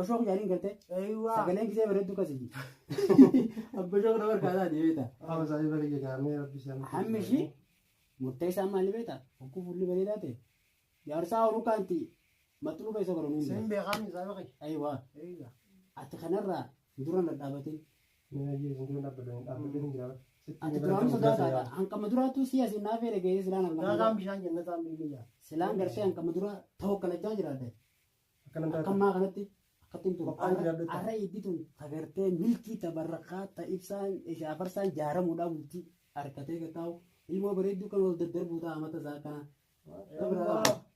Abbashoo jaaniin gartee. Sagaleen gisee bareedduu kasii. Abbashoo nama harkaasaa deebiita. Saayii bareeddee gaarnee rabbisaan. Hammi ishii murtee isaa maali beektaa? Hokkuu fuulli bareedaa ta'e. Jaarsaa horuu kaanti maxxanuu beeksa godhamu. Seen beekamni isaa beekay. Ayiwaa. Ati kanarraa dura na dhaabatin. Mina jechuun dura dhaabbatee hin jiraatu. Ati duraan sodaataadha. Hanqama duraatu si asiin naaf jedhe gahee silaan hanqama. Naagaan bishaan jannataan beekaa. Silaan gartee hanqama dura ta'uu kalajjaa jiraate. Akkamaa kanatti akkattiin turu. Arra iddituun tagartee milkii tabarraqaa ta'ibsaan shaafarsaan jaaramuudhaa bultii harkatee gataa'u ilmoo bareedduu kan wal daddarbuu ta'a mata isaa kana.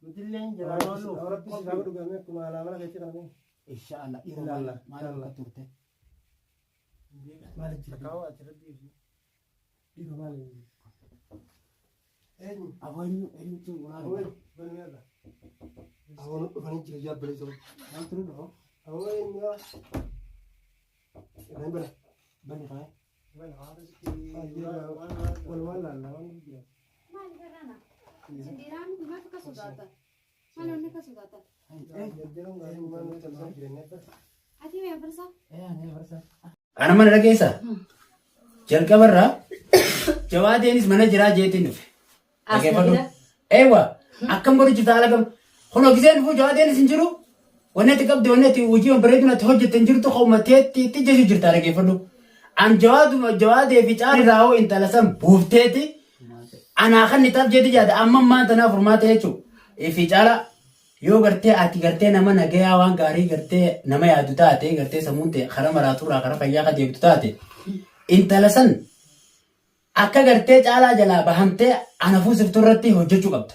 Nutilleen jiraatu. Rabbi si gaafa dhugamee akkuma alaamana keessi kana. Inshaallah dhiira maal akka turte. Maal jira? Kaawwa asirratti dhiira maal jira? Eenyu? Eenyu tun walaala. Banneerra. Awwaal dhufanii jira yaabbalee ta'u. Maal turu dhufoo? Awwaal eenyu yaa? Irraan bana. Bani kaa? Walumaan laallaa waan jira. Maal garana? Sindiraan maaf akka sodaata? Maal onni akka sodaata? Jajjaruun gaarii waan nuti talsaa jireenyaa. Ati mee barsa? Ani barsa. Ana mana dhageessa. Jalqabarraa jawaadeenis mana jiraa jeetiin dhufe. Dhageeffadhu. Eewa akkam godhu jirta haala gam. Kun ogiseen dhufu jawaadeenis hin jiru. Wanni ati qabde wanni ati hojii bareedu natti hojjette hin jirtu qawmateetti itti jechu jirta dhageeffadhu. An jawaadee fi caari raawoo intala san buufteeti. Anaa kan nitaaf jeeti jaada amma maanta naaf furmaata jechuudha. Fi caala yoo gartee ati gartee nama nagayaa waan gaarii gartee nama yaadu taate gartee sammuun ta'e karaa maraaturraa karaa fayyaa ka deemtu taate intala san akka gartee caalaa jalaa bahamtee ana fuusiftuu irratti hojjechuu qabda.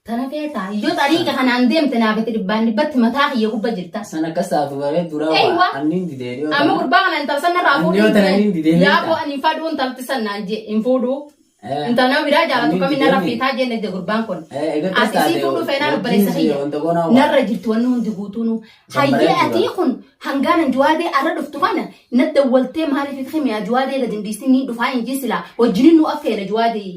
Tana feetaa yoo xariiqa kanaan deemte naafete dhibbaan dhibbatti mataa kiyya gubba jirta. Sana akka saatu baree dura waa anniin didee dhiyoo. Amma gurbaa kana intal sanna raafuu dhiibee yaaboo ani fadhuu intalti sannaan jee hin fuudhuu. Intana biraa jaalatu kamina rafiitaa jenne de gurbaan kun. Ati si fuudhuu feenaan obboleessa kiyya. Narra jirtu wanni hundi guutuunu. Hayyee atii kun hangaan juwaadee arra dhuftu kana nadda waltee maaliif himee juwaadee gadi dhiisni ni dhufaa hin jiisila wajjinin nu affeera juwaadee.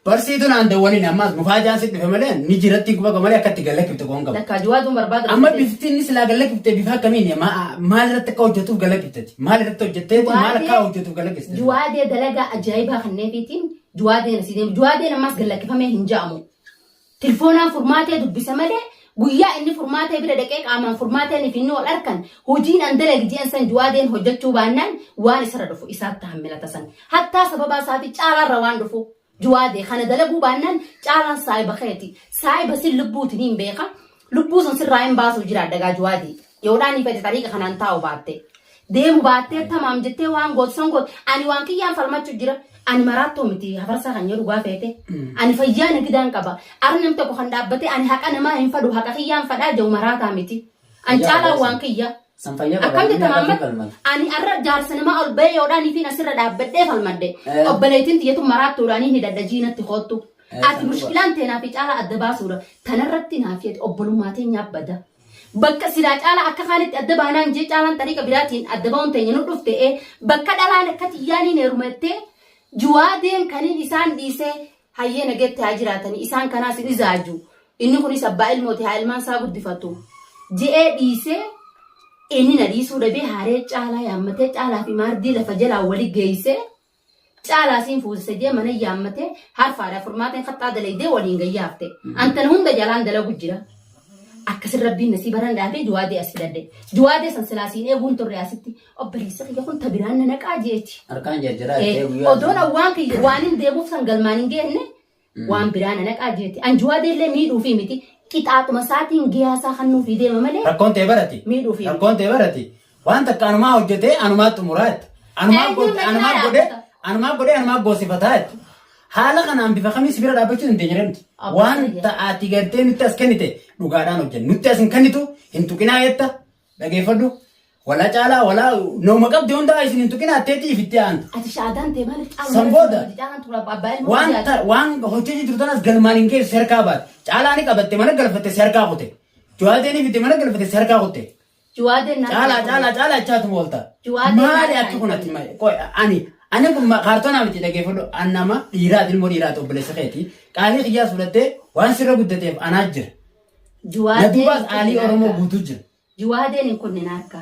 Barsiituun aan dawwaniin ammaas mufaajaan si dhufe malee ni jiratti kuba malee akkatti galakkifte goon qaba. Lakka juwaaduun barbaada. Amma biftiin silaa galakkifte bifa akkamiin maal irratti akka hojjetuuf galakkifteeti maal irratti hojjetteeti maal akka hojjetuuf galakkifte. Juwaadee dalagaa ajaa'ibaa kanneefiitiin juwaadeen asii deemu juwaadeen ammaas galakkifamee hin ja'amu. Tilfoonaan furmaatee dubbisa malee guyyaa inni furmaatee bira dhaqee qaamaan furmaatee fi inni wal arkan hojiin an dalagi ji'an san juwaadeen hojjechuu baannaan waan isarra dhufu isaatti hammilata san hattaa sababa isaatii caalaarra waan dhufu. Juwaadee kana dalaguu baannaan caalaan saayiba keeti saayiba sin lubbuutiin hin beeka lubbuu san sirraa hin baasuuf jira dagaa juwaadee yoodhaan ifate tariiqa kanaan taa'u baatte deemu baattee tamaam jettee waan gootu san gootu ani waan kiyyaan falmachuu jira ani maraattoo miti hafarsaa kan jedhu gaafeete ani fayyaa nagidaan qaba arnam tokko kan dhaabbate ani haqa namaa hin fadhu haqa kiyyaan fadhaa jiru maraataa miti an caalaa waan kiyya. Akkam jettee maamma ani arra jaarsa nama ol bahee yoodhaan ifiin asirra dhaabbadhee falmadde obboleettiin tiyyatu maraattuudhaan inni daddajiinatti hoottu ati mushkilaan teenaa fi caalaa adda baasuudha tanarratti naaf jedhe obbolummaatee nyaabbada bakka silaa caalaa akka kaanitti adda baanaan jee caalaan xariiqa biraatiin adda ba'uun teenya nu dhufte bakka dhalaan akka xiyyaaniin heerumattee juwaadeen kaniin isaan dhiisee hayyee nageetti haa jiraatanii isaan kanaas hin izaaju inni kunis abbaa ilmooti haa ilmaan isaa guddifatu je'ee dhiisee. Inni na dhiisuu dhabee haaree caalaa yaammatee caalaa fi maardii lafa jalaa wali geessee caalaa siin fuusisee jee mana yaammatee harfaadhaa furmaateen kattaa dalaydee waliin gayyaafte. Antana hunda jalaan dalagu jira. Akkasin rabbiin nasii baran dhaabee juwaadee as fidadde. Juwaadee san silaasiin eeguun turre asitti obboleessa kiyya kun tabiraan na naqaa jeeti. Harkaan jajjaraa odoon waan kiyya waan hin deemuuf san galmaan hin geenne waan biraan na naqaa jeeti. An juwaadee illee miidhuufi miti. Qixaaxuma saatiin giyaasaa kan nuuf deema malee. Rakkoon ta'e barati. Miidhuufi. Rakkoon ta'e barati. Waan takka anumaa hojjetee anumaa xumuraatti. Anumaa godhee anumaa goosifataatti. Haala kanaan bifa kamiis bira dhaabbachuu hin dandeenye. Waan ta'aati gartee nutti as kennite dhugaadhaan hojjennu. Nutti as hin kennitu hin tuqinaa jetta dhageeffadhu. Wala caalaa wala nooma qabdi hundaa isin hin tuqinaa atteetii ifitti aantu. Ati shaadaan ta'e malee caalaa. Sanbooda waan hojjechuu jirtan as galmaan hin geessu harkaa baate. Caalaa ni qabatte mana galfatte si harkaa kute. Juwaadeen ifitti mana galfatte si harkaa kute. Juwaadeen caalaa achaatu moolta. Maali akka kunatti ani kun kaartoonaa miti dhageeffadhu annama dhiiraati ilmoo dhiiraati obboleessa keeti. Qaalii xiyyaa fudhattee waan sirra guddateef anaa jira. Natubaas aalii Oromoo guutuu jira. juwaadeen kun ni narka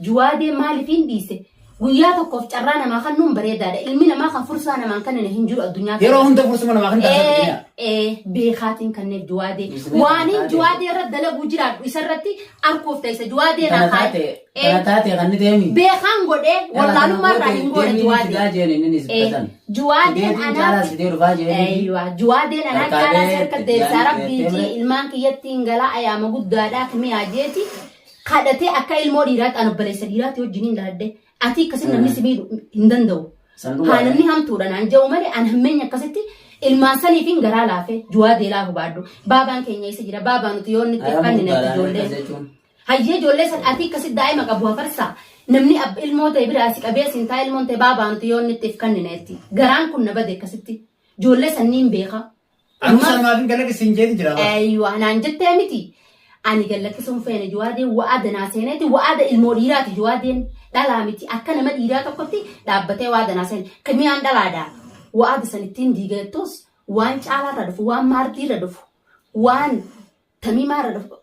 juwaadeen maaliifin dhiise guyyaa tokkoof carraa namaa kan nuun bareedaadha ilmi namaa kan fursaa namaan kan hin jiru addunyaa yeroo hunda fursuma namaa kan taasisu beekaatiin kanneen juwaadee waaniin juwaadee irra dalaguu jiraadhu isarratti arkuuf ta'isa juwaadee kana taate kan ni deemi beekaan godhee wallaalummaa irraa hin godhe juwaadee juwaadeen anaa juwaadeen anaa caalaa serka deebisaa rabbiitii ilmaan kiyyattiin galaa ayaama guddaadhaa kamii haajeeti kadhatee akka ilmoo dhiiraatti an obboleessa dhiiraatti wajjiniin dhaladde ati akkasitti namni si miidhu hin danda'u. Haanamni hamtuudha naan jedhu malee an hammeenya akkasitti ilmaan saniifin garaa laafee juwaadee laafu baadhu. Baabaan keenya isa jira baabaan nuti yoo inni xiqqaan inni ijoollee. Hayyee ijoollee san ati akkasitti daa'ima qabu hafarsaa namni ilmoo ta'e bira asii qabee siin taa'e ilmoon ta'e baabaan nuti yoo inni xiqqaan inni itti. Garaan kun na bade akkasitti ijoollee sanniin beeka. Amma maafin galaqa siin jeeti jira. Eeyyuu naan jettee miti. Ani galaqqisuun feene juwaadeen wa'aada naaseneeti wa'aada ilmoo dhiiraati juwaadeen. Dhalaa miti akka nama dhiiraa tokkotti dhaabbatee waa danaa sani kamiyaan dhalaadhaa wa'aada sanittiin diigattus waan caalaarra dhufu waan maartiirra dhufu waan tamimaarra dhufu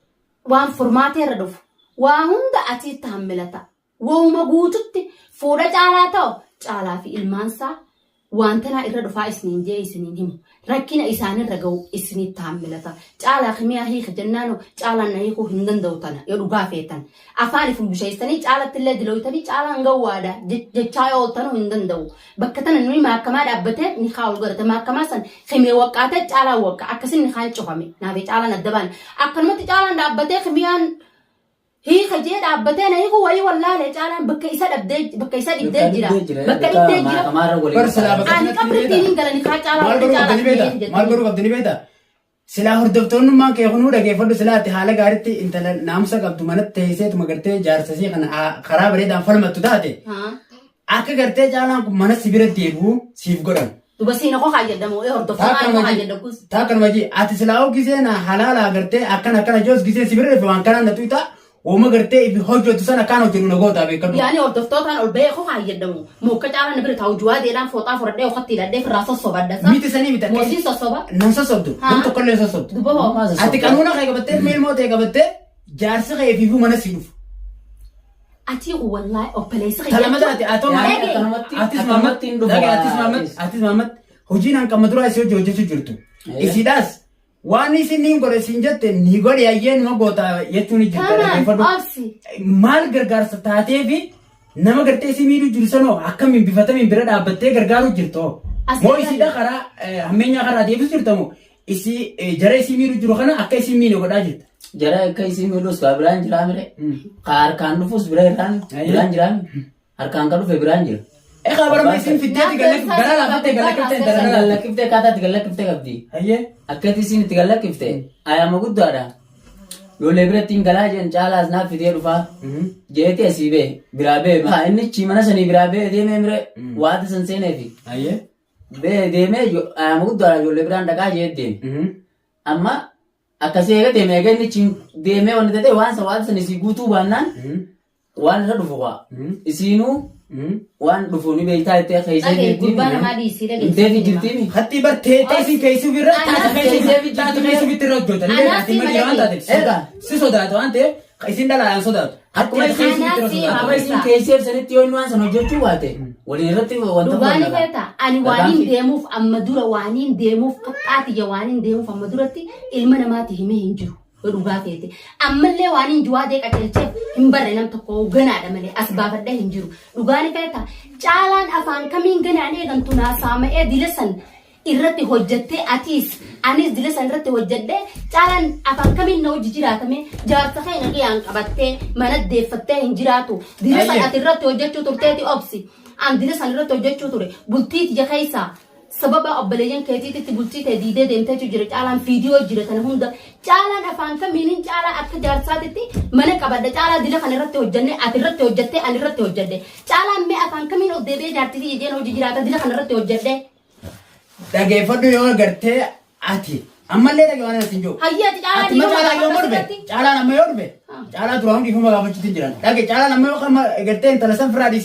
waan furmaateerra dhufu waa hunda atiitti hammilata wauma guututti fuudha caalaa ta'u caalaa fi ilmaansaa wantanaa irra dhufaa isiniin jee isiniin himu rakkina isaanirra ga'u isinitti hammilata caalaa kimiyaa hiika jennaanu caalaan na hiikuu hin danda'u tana yoo dhugaa feetan afaaniif busheessanii caalatti illee dilooytanii caalaan gawwaadha jechaa yoo ooltanuu hin danda'u bakka tana nuyi maakamaa dhaabbatee ni kaa'u godhata maakamaa san kimee waqqaatee caalaan waqqa akkasin ni kaan cufame naafee caalaan adda baan akkanumatti caalaan dhaabbatee kimiyaan hiika jee dhaabbatee na hiikuu wayii wallaalee caalaan bakka isa dhibdee jira bakka dhibdee jira ani qabrittiin hin galani kaa caalaan maal godhuu qabdini beeta silaa hordoftoonnummaan kee kunuu dhageeffadhu silaatti haala gaariitti intala naamusa qabdu manatti teesseetuma gartee jaarsasii kana karaa bareedaan falmattu taate akka gartee caalaan kun mana si bira deebi'u siif godhan. Dubasiin ako hayyadamu hordoftoonni ako hayyadamus. Taakanuma jii ati silaa giseen halaala gartee akkana joos giseen si bira deebi'u waan kanaan natu ita Oma gartee ifi hojjetu sana kan hojjetu nagoota beekadu. Yaani hordoftotaan ol ba'ee koo hayyadamu. Muka caalaan bira taa'u juwaadeedhaan fooxaa fudhadhee okkatti hidhadhee firraa sossobadda. Miti sanii miti. Moosiin sossoba. Nan sossobdu. Nan tokkollee sossobdu. Duboo. Ati qanuuna kee qabattee miilmoo ta'e qabattee jaarsi kee fiifuu mana si dhufu. Ati wallahi oppaleessa kee. Talamata ati atoo atis maamat hojiin hanqama duraa isii hojjechuu jirtu. Isiidhaas. Waan isin niin godhe siin jette ni godhe ayyee numa goota jechuun ni jirta. Maal gargaarsa taatee fi nama gartee isii miidhuu jiru sanoo akkamiin bifatamiin bira dhaabbattee gargaaruu jirtu. Moo isiidha karaa hammeenyaa karaa deebisu jirtamoo isii jara isii miidhuu jiru kana akka isii miidhuu godhaa jirta. Jara akka isii miidhuus biraan jiraa mire. Harkaan dhufuus biraan jiraa harkaan kan dhufe biraan jira. Eka barama isin fitteeti gara laafattee galakiftee kaataatti galakiftee qabdi. Akkati isin itti galakifte ayyaama guddaadha. Ijoollee biratti hin galaa jeen caalaas naaf fidee dhufaa. Jeeti asii bee biraa bee. Inni mana sanii biraa bee deemee mire waata san seeneefi. Bee deemee ayyaama guddaadha ijoollee biraan dhaqaa jeet deeme. Amma akkasii eega deemee eega inni deemee wanti ta'e waan san waata san isii guutuu baannaan waan irra dhufu waa. Isiinuu waan dhufu ni beektaa itti keessa jirti. Hatti bartee isin keessa birra taate keessa bitti hojjetan. Ati malee waan taate si sodaatu waan ta'eef isin dhalaan sodaatu. Akkuma isin keessa sanitti yoo inni waan sana hojjechuu baate waliin irratti wanta dhugaanii feeta ani waaniin deemuuf amma dura waaniin deemuuf qaxxaatiyya waaniin deemuuf amma duratti ilma namaatti himee hin jiru. Dhugaa feete ammallee waaniin juwaadee qaceelcheef hin barre nam tokko ganaadha malee as baafadhee hin jiru dhugaani feeta caalaan afaan kamiin ganaan eegantu naasaama'ee dilesan irratti hojjettee atiis anis dilesan irratti hojjedhee caalaan afaan kamiin na hojii jiraatame jaarsa kee nagayaan qabattee mana deeffattee hin jiraatu dilesan ati irratti hojjechuu turteeti obsi an dilesan irratti hojjechuu ture bultiiti jakeessaa sababa obboleeyyan keetiitti bultii ta'e diidee deemtee jira caalaan viidiyoo jira kana hunda caalaan afaan kamiiniin caalaa akka jaarsaatitti mana qabadda caalaa dila kan irratti hojjenne ati irratti hojjette ani irratti hojjedde caalaan mee afaan kamiin of deebi'ee jaartitii jejeen hojii jiraata dila kan irratti hojjedde. Dhageeffadhu yoo agartee ati ammallee dhagee waan asiin jiru. Hayyaati caalaa yoo dhufe caalaan amma yoo dhufe caalaa duraan dhiifama gaafachuutti jiran dhagee caalaan amma yoo agartee intala san firaa dhiisee